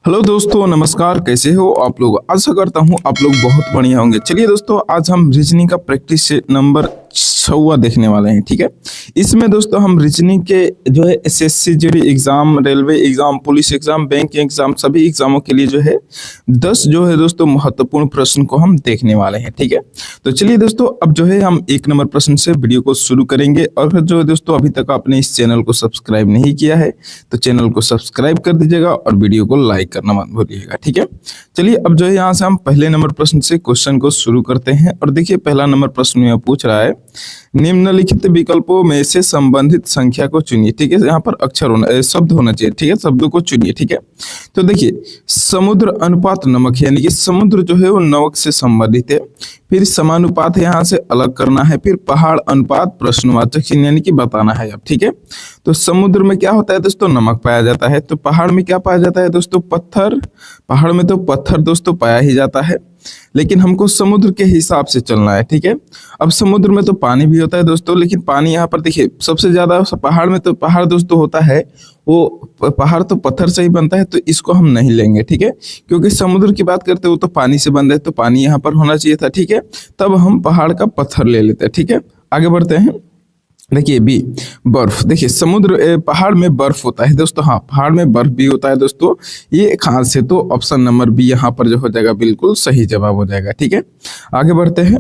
Hello दोस्तों, नमस्कार। कैसे हो आप लोग? आशा करता हूँ आप लोग बहुत बढ़िया होंगे। चलिए दोस्तों, आज हम रीजनिंग का प्रैक्टिस से नंबर 6 देखने वाले हैं। ठीक है, इसमें दोस्तों हम रीजनिंग के जो है SSC GD exam, railway exam, police exam, bank exam, सभी एग्जामों के लिए जो है 10 जो है दोस्तों महत्वपूर्ण प्रश्न को हम देखने वाले हैं। ठीक है, तो चलिए दोस्तों, अब जो है हम 1 नंबर प्रश्न से वीडियो को शुरू करेंगे। और फिर जो है दोस्तों, अभी तक आपने इस चैनल को सब्सक्राइब नहीं किया है तो चैनल को सब्सक्राइब कर दीजिएगा और वीडियो को लाइक करना मत भूलिएगा। ठीक है, चलिए अब जो है यहाँ से हम पहले नंबर प्रश्न से क्वेश्चन को शुरू करते हैं। और देखिए, पहला नंबर प्रश्न में पूछ रहा है, निम्नलिखित विकल्पों में से संबंधित संख्या को चुनिए। ठीक है, यहाँ पर अक्षर होना, शब्द होना चाहिए। ठीक है, शब्दों को चुनिए। ठीक है, तो देखिए, समुद्र अनुपात नमक है, यानी कि समुद्र जो है वो नमक से संबंधित है। फिर समानुपात है, यहाँ से अलग करना है। फिर पहाड़ अनुपात प्रश्नवाचक चिन्ह, यानी कि बताना है अब। ठीक है, तो समुद्र में क्या होता है दोस्तों? नमक पाया जाता है। तो पहाड़ में क्या पाया जाता है दोस्तों? पत्थर। पहाड़ में तो पत्थर दोस्तों पाया ही जाता है, लेकिन हमको समुद्र के हिसाब से चलना है। ठीक है, अब समुद्र में तो पानी भी होता है दोस्तों, लेकिन पानी यहाँ पर देखिए सबसे ज्यादा पहाड़ में, तो पहाड़ दोस्तों होता है वो पहाड़ तो पत्थर से ही बनता है, तो इसको हम नहीं लेंगे। ठीक है, क्योंकि समुद्र की बात करते हो तो पानी से बन रहे, तो पानी यहाँ पर होना चाहिए था। ठीक है, तब हम पहाड़ का पत्थर ले लेते हैं। ठीक है, आगे बढ़ते हैं। देखिए बी, बर्फ। देखिए समुद्र पहाड़ में बर्फ होता है दोस्तों। हाँ, पहाड़ में बर्फ भी होता है दोस्तों। ये खास से तो ऑप्शन नंबर बी यहाँ पर जो हो जाएगा बिल्कुल सही जवाब हो जाएगा। ठीक है, आगे बढ़ते हैं।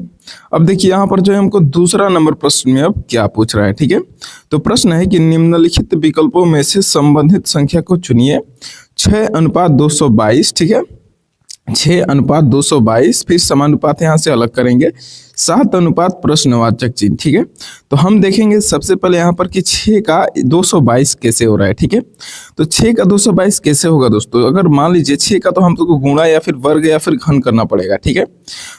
अब देखिए यहाँ पर जो है हमको दूसरा नंबर प्रश्न में अब क्या पूछ रहा है। ठीक है, तो प्रश्न है कि निम्नलिखित विकल्पों में से संबंधित संख्या को चुनिए। 6:222। ठीक है, 6:222। फिर समानुपात यहाँ से अलग करेंगे। 7 प्रश्नवाचक चिन्ह। ठीक है, तो हम देखेंगे सबसे पहले यहाँ पर कि 6 का 222 कैसे हो रहा है। ठीक है, तो 6 का 222 कैसे होगा दोस्तों? अगर मान लीजिए 6 का तो हम तो गुणा या फिर वर्ग या फिर घन करना पड़ेगा। ठीक है,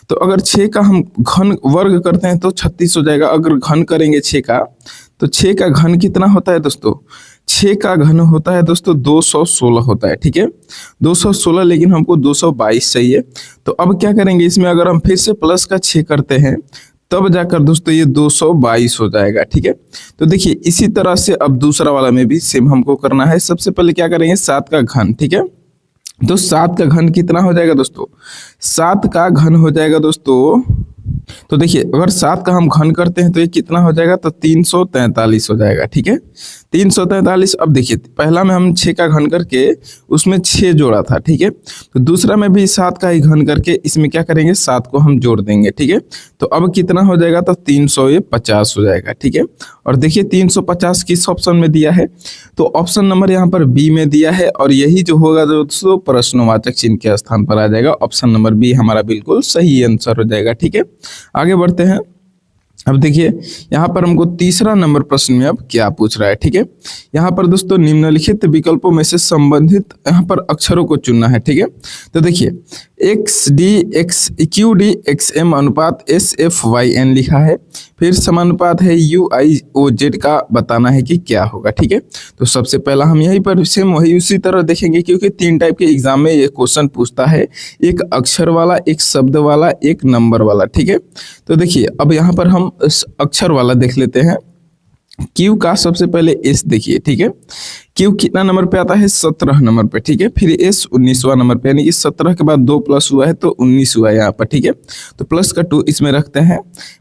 तो अगर 6 का हम घन वर्ग करते हैं तो 36 हो जाएगा। अगर घन करेंगे 6 का, तो 6 का घन कितना होता है दोस्तों? 6 का घन होता है दोस्तों 216 होता है। ठीक है, 216, लेकिन हमको 222 चाहिए। तो अब क्या करेंगे इसमें, अगर हम फिर से प्लस का 6 करते हैं तब जाकर दोस्तों ये 222 हो जाएगा। ठीक है, तो देखिए इसी तरह से अब दूसरा वाला में भी सेम हमको करना है। सबसे पहले क्या करेंगे, 7 का घन। ठीक है, तो 7 का घन कितना हो जाएगा दोस्तों? 7 का घन हो जाएगा दोस्तों, तो देखिए अगर 7 का हम घन करते हैं तो ये कितना हो जाएगा? तो 343 हो जाएगा। ठीक है, 343। अब देखिए पहला में हम 6 का घन करके उसमें 6 जोड़ा था। ठीक है, तो दूसरा में भी 7 का ही घन करके इसमें क्या करेंगे, 7 को हम जोड़ देंगे। ठीक है, तो अब कितना हो जाएगा? तो 350 हो जाएगा। ठीक है, और देखिए 350 किस ऑप्शन में दिया है? तो ऑप्शन नंबर यहाँ पर बी में दिया है, और यही जो होगा दोस्तों प्रश्नवाचक चिन्ह के स्थान पर आ जाएगा। ऑप्शन नंबर बी हमारा बिल्कुल सही आंसर हो जाएगा। ठीक है, आगे बढ़ते हैं। अब देखिए यहाँ पर हमको तीसरा नंबर प्रश्न में अब क्या पूछ रहा है। ठीक है, यहाँ पर दोस्तों निम्नलिखित विकल्पों में से संबंधित यहाँ पर अक्षरों को चुनना है। ठीक है, तो देखिए QD XM अनुपात SFYN लिखा है। फिर समानुपात है UIOZ का, बताना है कि क्या होगा। ठीक है, तो सबसे पहला हम यहीं पर सेम वही उसी तरह देखेंगे, क्योंकि 3 टाइप के एग्जाम में ये क्वेश्चन पूछता है, एक अक्षर वाला, एक शब्द वाला, एक नंबर वाला। ठीक है, तो देखिए अब यहाँ पर हम अक्षर वाला देख लेते हैं। Q का सबसे पहले S देखिए। ठीक है, Q कितना नंबर पे आता है? 17 नंबर पे। ठीक है, फिर S 19वां नंबर पे, यानी कि 17 के बाद 2 प्लस हुआ है तो 19 हुआ है यहाँ पर। ठीक है, तो प्लस का 2 इसमें रखते हैं।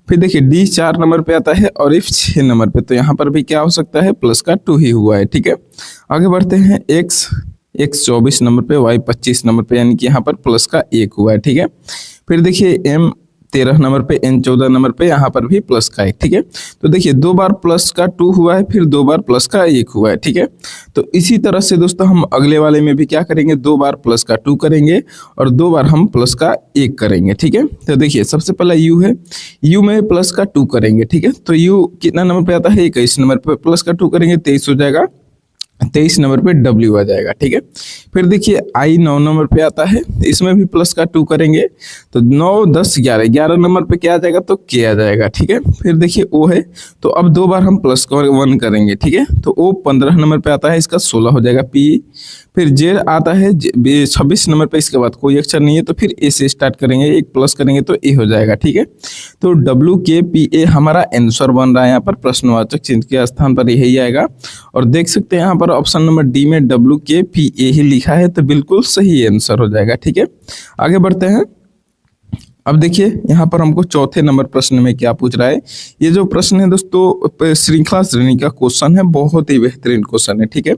फिर देखिए D 4 नंबर पे आता है और F 6 नंबर पे, तो यहाँ पर भी क्या हो सकता है? प्लस का 2 ही हुआ है। ठीक है, आगे बढ़ते हैं। X 24 नंबर पे, Y 25 नंबर पे, यानी कि यहाँ पर प्लस का 1 हुआ है। ठीक है, फिर देखिए M 13 नंबर पे, N 14 नंबर पे, यहाँ पर भी प्लस का 1। ठीक है, तो देखिए 2 बार प्लस का 2 हुआ है, फिर 2 बार प्लस का 1 हुआ है। ठीक है, तो इसी तरह से दोस्तों हम अगले वाले में भी क्या करेंगे, 2 बार प्लस का 2 करेंगे और 2 बार हम प्लस का 1 करेंगे। ठीक है, तो देखिए सबसे पहला U है, U में प्लस का 2 करेंगे। ठीक है, तो U कितना नंबर पे आता है? 21 नंबर पे, प्लस का 2 करेंगे 23 हो जाएगा। 23 नंबर पे W आ जाएगा। ठीक है, फिर देखिए I 9 नंबर पे आता है, इसमें भी प्लस का 2 करेंगे तो 9 10 11 11 नंबर पे क्या आ जाएगा? तो K आ जाएगा। ठीक है, फिर देखिए O है, तो अब 2 बार हम प्लस का 1 करेंगे। ठीक है, तो O 15 नंबर पे आता है, इसका 16 हो जाएगा। P फिर जेड आता है 26 नंबर पे, इसके बाद कोई अक्षर नहीं है तो फिर ए से स्टार्ट करेंगे, एक प्लस करेंगे तो ए हो जाएगा, ठीक है। तो WKPA हमारा आंसर बन रहा है यहाँ पर, प्रश्नवाचक चिन्ह के स्थान पर यही आएगा। और देख सकते हैं यहाँ पर ऑप्शन नंबर डी में WKPA ही लिखा है, तो बिल्कुल सही आंसर हो जाएगा, ठीक है। आगे बढ़ते हैं। अब देखिए यहाँ पर हमको चौथे नंबर प्रश्न में क्या पूछ रहा है। ये जो प्रश्न है दोस्तों श्रृंखला श्रेणी का क्वेश्चन है, बहुत ही बेहतरीन क्वेश्चन है, ठीक है।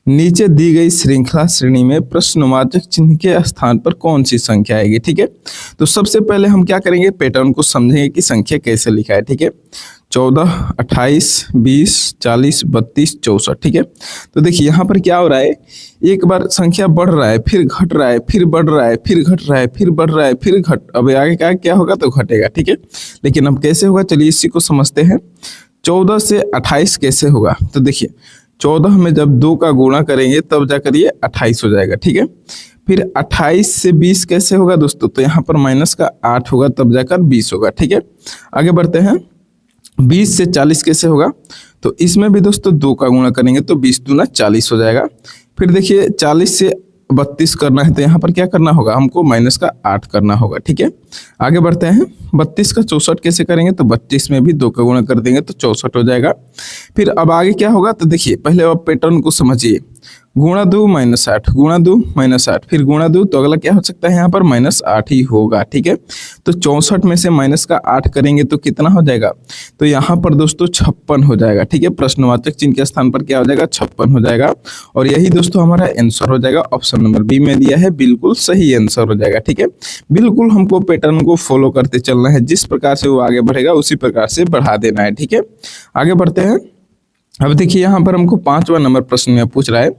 नीचे दी गई श्रृंखला श्रेणी में प्रश्नवाचक चिन्ह के स्थान पर कौन सी संख्या आएगी, ठीक है। तो सबसे पहले हम क्या करेंगे, पैटर्न को समझेंगे कि संख्या कैसे लिखा है, ठीक है। 14, 28, 20, 40, 32, 64, ठीक है। तो देखिए यहाँ पर क्या हो रहा है, एक बार संख्या बढ़ रहा है, फिर घट रहा है, फिर बढ़ रहा है, फिर घट रहा है, फिर बढ़ रहा है, फिर घट, अब आगे क्या होगा तो घटेगा, ठीक है। लेकिन अब कैसे होगा, चलिए इसी को समझते हैं। 14 से 28 कैसे होगा, तो देखिए 14 में जब 2 का गुणा करेंगे तब जाकर ये 28 हो जाएगा, ठीक है। फिर 28 से 20 कैसे होगा दोस्तों, तो यहाँ पर माइनस का 8 होगा तब जाकर 20 होगा, ठीक है। आगे बढ़ते हैं। 20 से 40 कैसे होगा, तो इसमें भी दोस्तों 2 का गुणा करेंगे तो 20 दूना 40 हो जाएगा। फिर देखिए 40 से 32 करना है तो यहाँ पर क्या करना होगा, हमको माइनस का 8 करना होगा, ठीक है। आगे बढ़ते हैं। 32 का 64 कैसे करेंगे, तो 32 में भी 2 का गुणा कर देंगे तो 64 हो जाएगा। फिर अब आगे क्या होगा, तो देखिए पहले आप पैटर्न को समझिए। गुणा 2 माइनस 8, गुणा 2 माइनस 8, फिर गुणा 2, तो अगला क्या हो सकता है यहाँ पर -8 ही होगा, ठीक है। तो 64 में से माइनस का 8 करेंगे तो कितना हो जाएगा, तो यहाँ पर दोस्तों 56 हो जाएगा, ठीक है। प्रश्नवाचक चिन्ह के स्थान पर क्या हो जाएगा, 56 हो जाएगा। और यही दोस्तों हमारा आंसर हो जाएगा, ऑप्शन नंबर बी में दिया है, बिल्कुल सही आंसर हो जाएगा, ठीक है। बिल्कुल हमको पैटर्न को फॉलो करते चलना है, जिस प्रकार से वो आगे बढ़ेगा उसी प्रकार से बढ़ा देना है, ठीक है। आगे बढ़ते हैं। अब देखिए यहाँ पर हमको 5वां नंबर प्रश्न में पूछ रहा है,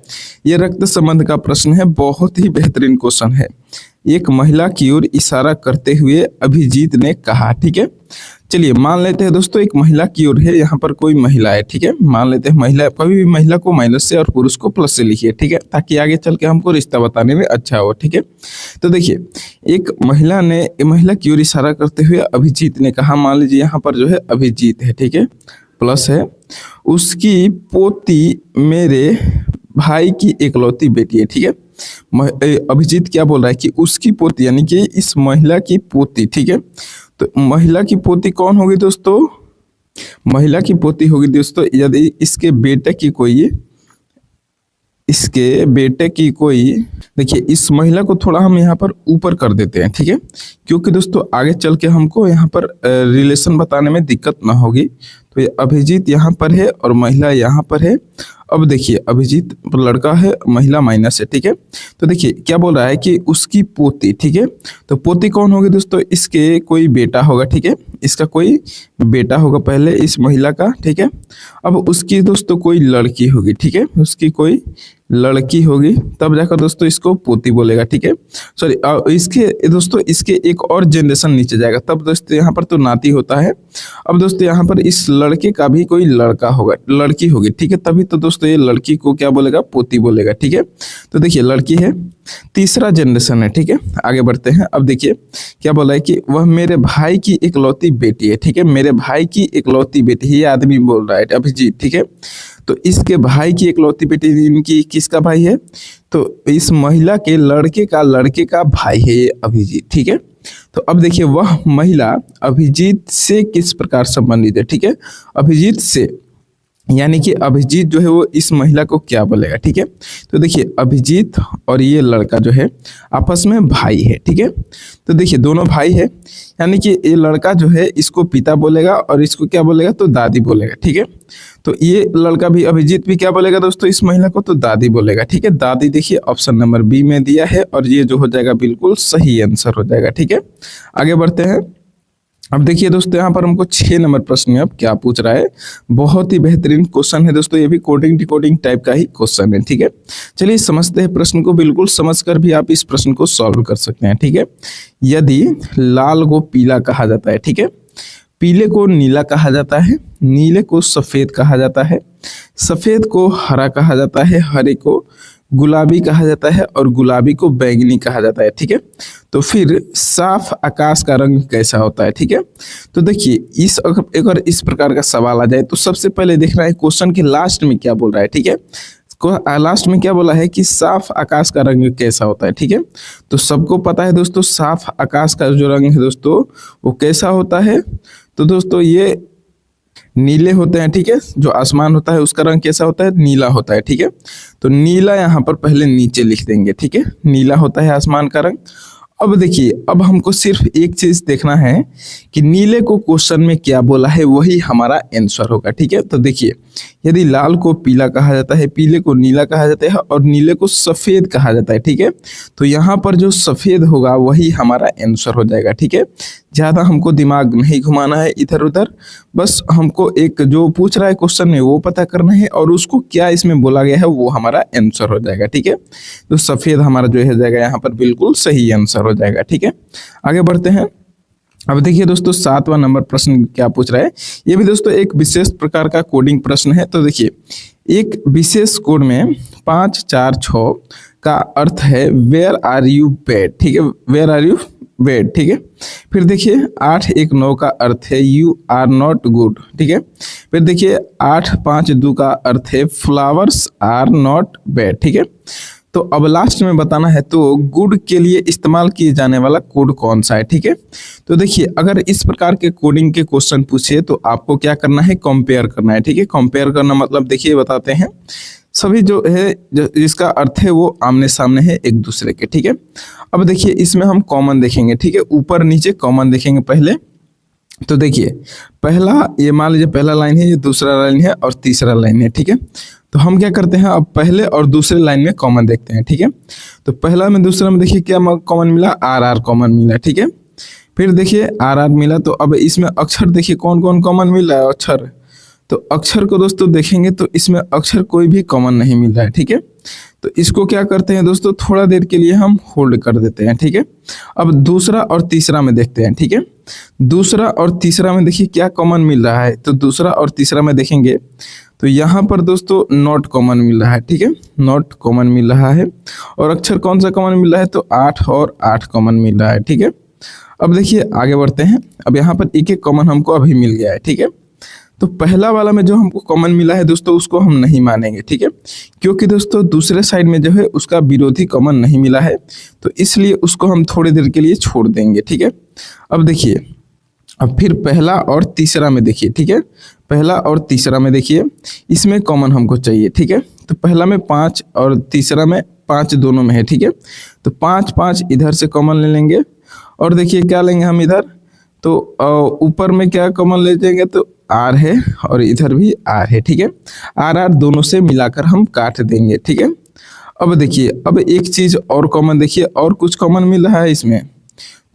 ये रक्त संबंध का प्रश्न है, बहुत ही बेहतरीन क्वेश्चन है। एक महिला की ओर इशारा करते हुए अभिजीत ने कहा, ठीक है। चलिए मान लेते हैं दोस्तों एक महिला की ओर है, यहाँ पर कोई महिला है, ठीक है। मान लेते हैं महिला, कभी भी महिला को माइनस से और पुरुष को प्लस से लिखिए, ठीक है, ताकि आगे चल के हमको रिश्ता बताने में अच्छा हो, ठीक है। तो देखिए एक महिला की ओर इशारा करते हुए अभिजीत ने कहा, मान लीजिए यहाँ पर जो है अभिजीत है, ठीक है, प्लस है, उसकी पोती मेरे भाई की एकलौती बेटी है, ठीक है। अभिजीत क्या बोल रहा है कि उसकी पोती यानी कि इस महिला की पोती, ठीक है। तो महिला की पोती कौन होगी दोस्तों, महिला की पोती होगी दोस्तों यदि इसके बेटे की कोई देखिए इस महिला को थोड़ा हम यहाँ पर ऊपर कर देते हैं, ठीक है, क्योंकि दोस्तों आगे चल के हमको यहाँ पर रिलेशन बताने में दिक्कत ना होगी। तो ये अभिजीत यहाँ पर है और महिला यहाँ पर है। अब देखिए अभिजीत लड़का है, महिला माइनस है, ठीक है। तो देखिए क्या बोल रहा है कि उसकी पोती, ठीक है। तो पोती कौन होगी दोस्तों, इसके कोई बेटा होगा, ठीक है, इसका कोई बेटा होगा पहले इस महिला का, ठीक है। अब उसकी दोस्तों कोई लड़की होगी, ठीक है, उसकी कोई लड़की होगी, तब जाकर दोस्तों इसको पोती बोलेगा, ठीक है। सॉरी इसके दोस्तों इसके एक और जनरेशन नीचे जाएगा, तब दोस्तों यहाँ पर तो नाती होता है। अब दोस्तों यहाँ पर इस लड़के का भी कोई लड़का होगा, लड़की होगी, ठीक है, तभी तो दोस्तों ये लड़की को क्या बोलेगा, पोती बोलेगा, ठीक है। तो देखिए लड़की है, तीसरा जनरेशन है, ठीक है। आगे बढ़ते हैं। अब देखिए क्या बोला है कि वह मेरे भाई की इकलौती बेटी है, ठीक है, मेरे भाई की इकलौती बेटी, ये आदमी बोल रहा है अभिजीत, ठीक है। तो इसके भाई की इकलौती बेटी इनकी किसका भाई है, तो इस महिला के लड़के का भाई है ये अभिजीत, ठीक है। तो अब देखिए वह महिला अभिजीत से किस प्रकार संबंधित है, ठीक है, अभिजीत से, यानी कि अभिजीत जो है वो इस महिला को क्या बोलेगा, ठीक है। तो देखिए अभिजीत और ये लड़का जो है आपस में भाई है, ठीक है। तो देखिए दोनों भाई है, यानी कि ये लड़का जो है इसको पिता बोलेगा और इसको क्या बोलेगा, तो दादी बोलेगा, ठीक है। तो ये लड़का भी अभिजीत भी क्या बोलेगा दोस्तों, इस महिला को तो दादी बोलेगा, ठीक है। दादी देखिए ऑप्शन नंबर बी में दिया है और ये जो हो जाएगा बिल्कुल सही आंसर हो जाएगा, ठीक है। आगे बढ़ते हैं। अब देखिए दोस्तों यहाँ पर हमको 6 नंबर प्रश्न में अब क्या पूछ रहा है, बहुत ही बेहतरीन क्वेश्चन है दोस्तों, ये भी कोडिंग डिकोडिंग टाइप का ही क्वेश्चन है, ठीक है। चलिए समझते हैं प्रश्न को, बिल्कुल समझकर भी आप इस प्रश्न को सॉल्व कर सकते हैं, ठीक है। यदि लाल को पीला कहा जाता है, ठीक है, पीले को नीला कहा जाता है, नीले को सफेद कहा जाता है, सफेद को हरा कहा जाता है, हरे को गुलाबी कहा जाता है और गुलाबी को बैंगनी कहा जाता है, ठीक है। तो फिर साफ आकाश का रंग कैसा होता है, ठीक है। तो देखिए अगर इस प्रकार का सवाल आ जाए तो सबसे पहले देखना है क्वेश्चन के लास्ट में क्या बोल रहा है, ठीक है। को लास्ट में क्या बोला है कि साफ आकाश का रंग कैसा होता है, ठीक है। तो सबको पता है दोस्तों साफ आकाश का जो रंग है दोस्तों वो कैसा होता है, तो दोस्तों ये नीले होते हैं, ठीक है। जो आसमान होता है उसका रंग कैसा होता है, नीला होता है, ठीक है। तो नीला यहाँ पर पहले नीचे लिख देंगे, ठीक है। नीला होता है आसमान का रंग। अब देखिए, अब हमको सिर्फ एक चीज देखना है कि नीले को क्वेश्चन में क्या बोला है, वही हमारा आंसर होगा, ठीक है। तो देखिए, यदि लाल को पीला कहा जाता है, पीले को नीला कहा जाता है और नीले को सफेद कहा जाता है, ठीक है। तो यहाँ पर जो सफेद होगा वही हमारा आंसर हो जाएगा, ठीक है। ज्यादा हमको दिमाग नहीं घुमाना है इधर उधर, बस हमको एक जो पूछ रहा है क्वेश्चन में वो पता करना है और उसको क्या इसमें बोला गया है वो हमारा आंसर हो जाएगा, ठीक है। तो सफेद हमारा जो है जाएगा यहाँ पर बिल्कुल सही आंसर हो जाएगा, ठीक है। आगे बढ़ते हैं। अब देखिए दोस्तों 7वां नंबर प्रश्न क्या पूछ रहा है, ये भी दोस्तों एक विशेष प्रकार का कोडिंग प्रश्न है। तो देखिए, एक विशेष कोड में 5 4 6 का अर्थ है वेयर आर यू बेड, ठीक है, वेयर आर यू बेड, ठीक है। फिर देखिए 8 1 9 का अर्थ है यू आर नॉट गुड, ठीक है। फिर देखिए 8 5 2 का अर्थ है फ्लावर्स आर नॉट बैड, ठीक है। तो अब लास्ट में बताना है तो गुड के लिए इस्तेमाल किए जाने वाला कोड कौन सा है, ठीक है। तो देखिए, अगर इस प्रकार के कोडिंग के क्वेश्चन पूछे तो आपको क्या करना है, कंपेयर करना है, ठीक है। कंपेयर करना मतलब देखिए बताते हैं, सभी जो है जिसका अर्थ है वो आमने सामने है एक दूसरे के, ठीक है। अब देखिए इसमें हम कॉमन देखेंगे, ठीक है, ऊपर नीचे कॉमन देखेंगे पहले। तो देखिए पहला, ये मान लीजिए पहला लाइन है, ये दूसरा लाइन है और तीसरा लाइन है, ठीक है। तो हम क्या करते हैं, अब पहले और दूसरे लाइन में कॉमन देखते हैं, ठीक है। तो पहला में दूसरा में देखिए क्या कॉमन मिला, आर आर कॉमन मिला, ठीक है। फिर देखिए आर आर मिला, तो अब इसमें अक्षर देखिए कौन कौन कॉमन मिल रहा है, अक्षर। तो अक्षर को दोस्तों देखेंगे तो इसमें अक्षर कोई भी कॉमन नहीं मिल रहा है, ठीक है। तो इसको क्या करते हैं दोस्तों, थोड़ा देर के लिए हम होल्ड कर देते हैं, ठीक है। अब दूसरा और तीसरा में देखते हैं, ठीक है। दूसरा और तीसरा में देखिए क्या कॉमन मिल रहा है, तो दूसरा और तीसरा में देखेंगे तो यहाँ पर दोस्तों नॉट कॉमन मिल रहा है, ठीक है, नॉट कॉमन मिल रहा है। और अक्षर कौन सा कॉमन मिल रहा है, तो 8 और 8 कॉमन मिल रहा है, ठीक है। अब देखिए आगे बढ़ते हैं। अब यहाँ पर एक एक कॉमन हमको अभी मिल गया है, ठीक है। तो पहला वाला में जो हमको कॉमन मिला है दोस्तों उसको हम नहीं मानेंगे, ठीक है, क्योंकि दोस्तों दूसरे साइड में जो है उसका विरोधी कॉमन नहीं मिला है, तो इसलिए उसको हम थोड़ी देर के लिए छोड़ देंगे, ठीक है। अब देखिए, अब फिर पहला और तीसरा में देखिए, ठीक है, पहला और तीसरा में देखिए इसमें कॉमन हमको चाहिए, ठीक है। तो पहला में 5 और तीसरा में 5 दोनों में है, ठीक है। तो 5 5 इधर से कॉमन ले लेंगे और देखिए क्या लेंगे हम इधर, तो ऊपर में क्या कॉमन ले जाएंगे, तो आर है और इधर भी आर है, ठीक है। आर आर दोनों से मिलाकर हम काट देंगे, ठीक है। अब देखिए, अब एक चीज और कॉमन देखिए, और कुछ कॉमन मिल रहा है इसमें,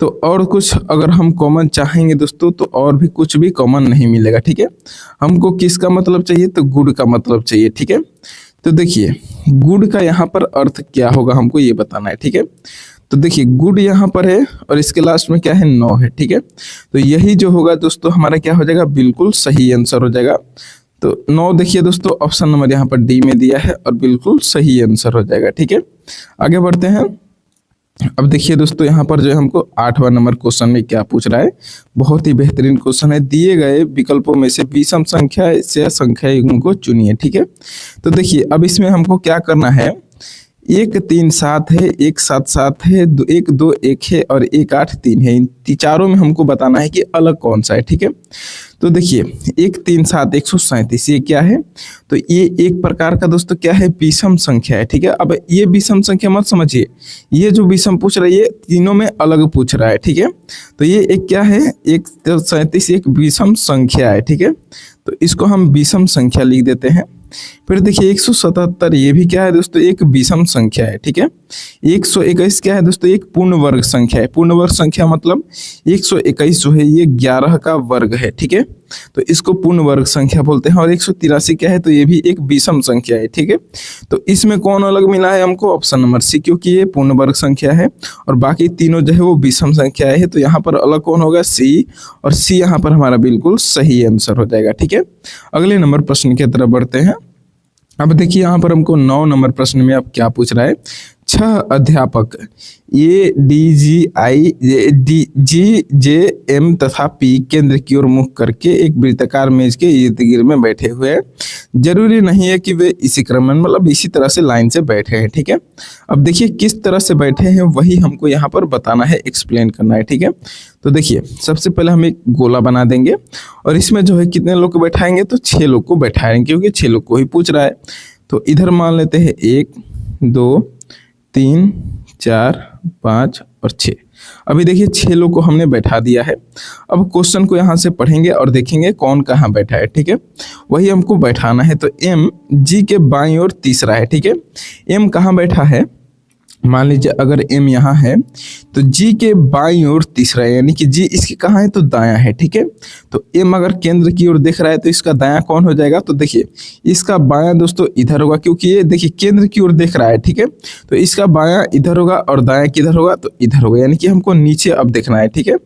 तो और कुछ अगर हम कॉमन चाहेंगे दोस्तों तो और भी कुछ भी कॉमन नहीं मिलेगा, ठीक है। हमको किसका मतलब चाहिए, तो गुड का मतलब चाहिए, ठीक है। तो देखिए गुड का यहाँ पर अर्थ क्या होगा हमको ये बताना है, ठीक है। तो देखिए गुड यहाँ पर है और इसके लास्ट में क्या है, 9 है, ठीक है। तो यही जो होगा दोस्तों हमारा क्या हो जाएगा, बिल्कुल सही आंसर हो जाएगा। तो 9 देखिए दोस्तों ऑप्शन नंबर यहाँ पर डी में दिया है और बिल्कुल सही आंसर हो जाएगा, ठीक है। आगे बढ़ते हैं। अब देखिए दोस्तों यहाँ पर जो है हमको 8वां नंबर क्वेश्चन में क्या पूछ रहा है, बहुत ही बेहतरीन क्वेश्चन है। दिए गए विकल्पों में से विषम संख्या से संख्या युग्म को चुनिए, ठीक है। तो देखिए अब इसमें हमको क्या करना है, 1 3 7 है, 1 7 7 है, 1 2 1 है और 1 8 3 है। इन चारों में हमको बताना है कि अलग कौन सा है, ठीक है। तो देखिए 1 3 7 137 ये क्या है, तो ये एक प्रकार का दोस्तों क्या है, विषम संख्या है, ठीक है। अब ये विषम संख्या मत समझिए, ये जो विषम पूछ रहा है ये तीनों में अलग पूछ रहा है, ठीक है। तो ये एक क्या है, 137 एक विषम संख्या है, ठीक है। तो इसको हम विषम संख्या लिख देते हैं। फिर देखिए 177 ये भी क्या है दोस्तों, एक विषम संख्या है, ठीक है। 121 क्या है दोस्तों, एक पूर्ण वर्ग संख्या है। पूर्ण वर्ग संख्या मतलब 121 जो है ये 11 का वर्ग है, ठीक है। तो इसको पूर्ण वर्ग संख्या बोलते हैं। और 183 क्या है, तो ये भी एक विषम संख्या है, ठीक है। तो इसमें कौन अलग मिला है हमको, ऑप्शन नंबर सी, क्योंकि ये पूर्ण वर्ग संख्या है और बाकी तीनों जो है वो विषम संख्या है। तो यहाँ पर अलग कौन होगा, सी, और सी यहाँ पर हमारा बिल्कुल सही आंसर हो जाएगा, ठीक है। अगले नंबर प्रश्न की तरफ बढ़ते हैं। अब देखिए यहाँ पर हमको 9 नंबर प्रश्न में अब क्या पूछ रहा है, छह अध्यापक ADGIDGJM तथा P केंद्र की ओर मुख करके एक वृत्ताकार मेज के इर्द गिर्द में बैठे हुए हैं। जरूरी नहीं है कि वे इसी क्रम में मतलब इसी तरह से लाइन से बैठे हैं, ठीक है। अब देखिए किस तरह से बैठे हैं वही हमको यहाँ पर बताना है, एक्सप्लेन करना है, ठीक है। तो देखिए सबसे पहले हम एक गोला बना देंगे और इसमें जो है कितने लोग को बैठाएंगे, तो 6 लोग को बैठाएंगे क्योंकि 6 लोग को ही पूछ रहा है। तो इधर मान लेते हैं 1 2 3 4 5 और 6। अभी देखिए 6 लोग को हमने बैठा दिया है। अब क्वेश्चन को यहाँ से पढ़ेंगे और देखेंगे कौन कहाँ बैठा है, ठीक है। वही हमको बैठाना है। तो M G के बाईं ओर तीसरा है, ठीक है। M कहाँ बैठा है, मान लीजिए अगर M यहाँ है तो G के बाईं ओर तीसरा है, यानी कि G इसके कहाँ है, तो दायां है, ठीक है। तो M अगर केंद्र की ओर देख रहा है तो इसका दायां कौन हो जाएगा, तो देखिए इसका बायां दोस्तों इधर होगा, क्योंकि ये देखिए केंद्र की ओर देख रहा है, ठीक है। तो इसका बायां इधर होगा और दायां किधर होगा, तो इधर होगा, यानी कि हमको नीचे अब देखना है, ठीक है।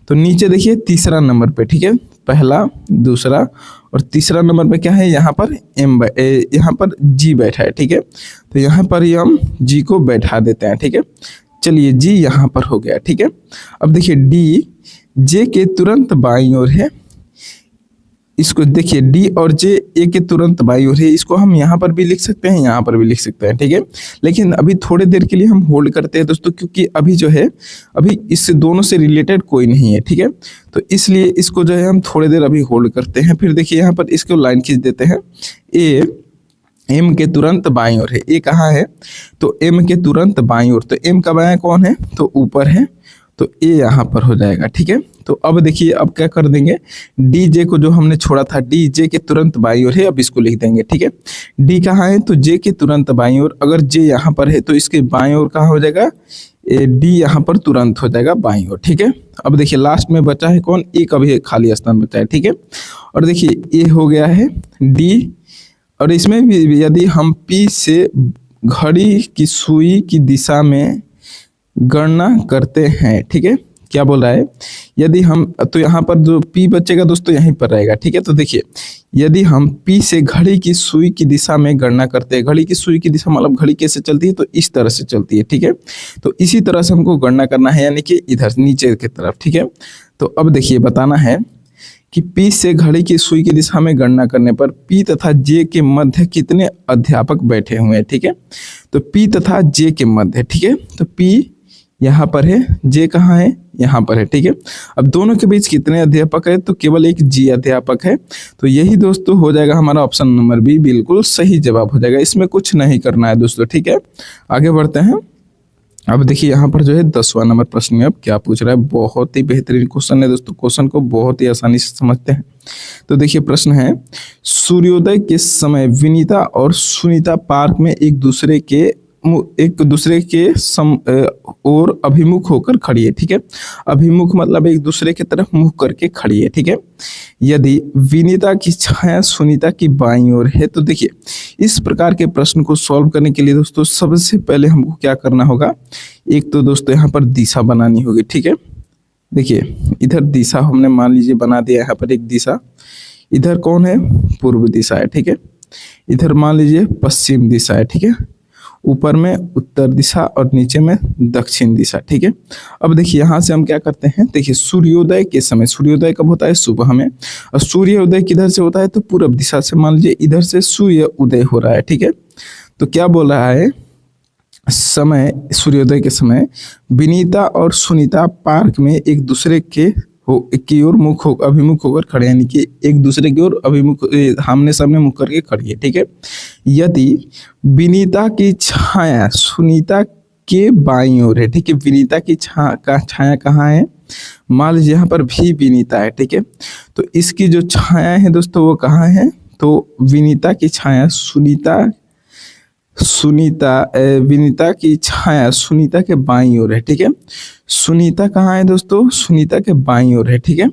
तो नीचे देखिए तीसरा नंबर पे, ठीक है, पहला दूसरा और तीसरा नंबर पे क्या है, यहाँ पर यहाँ पर G बैठा है, ठीक है। तो यहाँ पर ही हम G को बैठा देते हैं, ठीक है। चलिए G यहाँ पर हो गया, ठीक है। अब देखिए D J के तुरंत बाईं ओर है, इसको देखिए D और J A के तुरंत बाईं ओर है, इसको हम यहाँ पर भी लिख सकते हैं, यहाँ पर भी लिख सकते हैं, ठीक है। लेकिन अभी थोड़ी देर के लिए हम होल्ड करते हैं दोस्तों, क्योंकि अभी जो है अभी इससे दोनों से रिलेटेड कोई नहीं है, ठीक है। तो इसलिए इसको जो है हम थोड़ी देर अभी होल्ड करते हैं। फिर देखिए यहाँ पर इसको लाइन खींच देते हैं। A M के तुरंत बाईं ओर है, A कहाँ है, तो M के तुरंत बाईं ओर, तो M का बायां कौन है, तो ऊपर है, तो A यहाँ पर हो जाएगा, ठीक है। तो अब देखिए अब क्या कर देंगे, DJ को जो हमने छोड़ा था DJ के तुरंत बाईं ओर है, अब इसको लिख देंगे, ठीक है। D कहाँ है, तो J के तुरंत बाईं ओर, अगर J यहाँ पर है तो इसके बाईं ओर कहाँ हो जाएगा, D यहाँ पर तुरंत हो जाएगा बाईं ओर, ठीक है। अब देखिए लास्ट में बचा है कौन, A का भी खाली स्थान बचा है, ठीक है। और देखिए A हो गया है D, और इसमें भी यदि हम P से घड़ी की सुई की दिशा में गणना करते हैं, ठीक है, क्या बोल रहा है, यदि हम, तो यहाँ पर जो P बचेगा दोस्तों यहीं पर रहेगा, ठीक है। तो देखिए यदि हम P से घड़ी की सुई की दिशा में गणना करते हैं, घड़ी की सुई की दिशा मतलब घड़ी कैसे चलती है, तो इस तरह से चलती है, ठीक है। तो इसी तरह से हमको गणना करना है, यानी कि इधर नीचे की तरफ, ठीक है। तो अब देखिए बताना है कि P से घड़ी की सुई की दिशा में गणना करने पर P तथा J के मध्य कितने अध्यापक बैठे हुए हैं, ठीक है। तो P तथा J के मध्य, ठीक है, तो P यहाँ पर है, J कहाँ है, यहाँ पर है, ठीक है। अब दोनों के बीच कितने अध्यापक है, तो केवल एक G अध्यापक है। तो यही दोस्तों हो जाएगा हमारा ऑप्शन नंबर बी, बिल्कुल सही जवाब हो जाएगा, इसमें कुछ नहीं करना है दोस्तों, ठीक है। आगे बढ़ते हैं। अब देखिए यहाँ पर जो है 10वां नंबर प्रश्न में अब क्या पूछ रहा है, बहुत ही बेहतरीन क्वेश्चन है दोस्तों, क्वेश्चन को बहुत ही आसानी से समझते हैं। तो देखिए प्रश्न है, सूर्योदय के समय विनीता और सुनीता पार्क में एक दूसरे के और अभिमुख होकर खड़ी है, ठीक है। अभिमुख मतलब एक दूसरे की तरफ मुंह करके खड़ी है, ठीक है। यदि विनीता की छाया सुनीता की बाईं ओर है, तो देखिए इस प्रकार के प्रश्न को सॉल्व करने के लिए दोस्तों सबसे पहले हमको क्या करना होगा, एक तो दोस्तों यहाँ पर दिशा बनानी होगी, ठीक है। देखिए इधर दिशा हमने मान लीजिए बना दिया, यहाँ पर एक दिशा, इधर कौन है, पूर्व दिशा है, ठीक है। इधर मान लीजिए पश्चिम दिशा है, ठीक है। ऊपर में उत्तर दिशा और नीचे में दक्षिण दिशा, ठीक है। अब देखिए यहाँ से हम क्या करते हैं, देखिए सूर्योदय के समय, सूर्योदय कब होता है, सुबह में, और सूर्योदय किधर से होता है, तो पूर्व दिशा से। मान लीजिए इधर से सूर्य उदय हो रहा है, ठीक है। तो क्या बोल रहा है, समय सूर्योदय के समय विनीता और सुनीता पार्क में एक दूसरे की ओर अभिमुख होकर खड़े, यानी कि एक दूसरे की ओर अभिमुख आमने सामने मुख करके खड़ी है, ठीक है। यदि विनीता की छाया सुनीता के बाईं ओर है, ठीक है। विनीता की छाया कहाँ है, मान लीजिए यहाँ पर भी विनीता है, ठीक है। तो इसकी जो छाया है दोस्तों वो कहाँ है, तो विनीता की छाया विनीता की छाया सुनीता के बाईं ओर है, ठीक है। सुनीता कहाँ है दोस्तों, सुनीता के बाईं ओर है, ठीक है।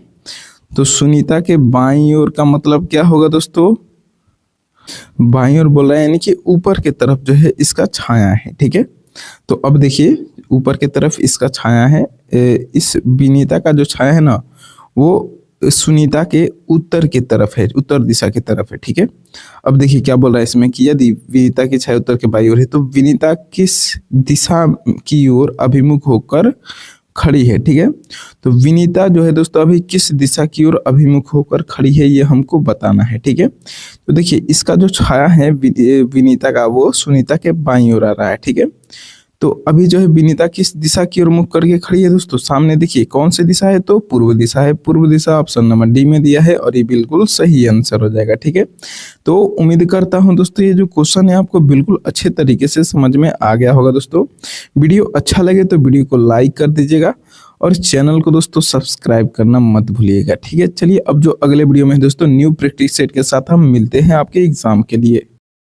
तो सुनीता के बाईं ओर का मतलब क्या होगा दोस्तों, बाईं ओर बोल रहा है यानी कि ऊपर के तरफ जो है इसका छाया है, ठीक है। तो अब देखिए ऊपर के तरफ इसका छाया है, इस विनीता का जो छाया है ना वो सुनीता के उत्तर की तरफ है, उत्तर दिशा की तरफ है। ठीक है, अब देखिए क्या बोल रहा है इसमें कि यदि विनीता की छाया उत्तर के बाई ओर है तो विनीता किस दिशा की ओर अभिमुख होकर खड़ी है। ठीक है, तो विनीता जो है दोस्तों अभी किस दिशा की ओर अभिमुख होकर खड़ी है ये हमको बताना है। ठीक है, तो देखिए इसका जो छाया है विनीता का वो सुनीता के बाईं ओर आ रहा है। ठीक है, तो अभी जो है विनीता किस दिशा की ओर मुख करके खड़ी है दोस्तों, सामने देखिए कौन सी दिशा है, तो पूर्व दिशा है। पूर्व दिशा ऑप्शन नंबर डी में दिया है और ये बिल्कुल सही आंसर हो जाएगा। ठीक है, तो उम्मीद करता हूं दोस्तों ये जो क्वेश्चन है आपको बिल्कुल अच्छे तरीके से समझ में आ गया होगा। दोस्तों वीडियो अच्छा लगे तो वीडियो को लाइक कर दीजिएगा और चैनल को दोस्तों सब्सक्राइब करना मत भूलिएगा। ठीक है, चलिए अब जो अगले वीडियो में दोस्तों न्यू प्रैक्टिस सेट के साथ हम मिलते हैं आपके एग्जाम के लिए।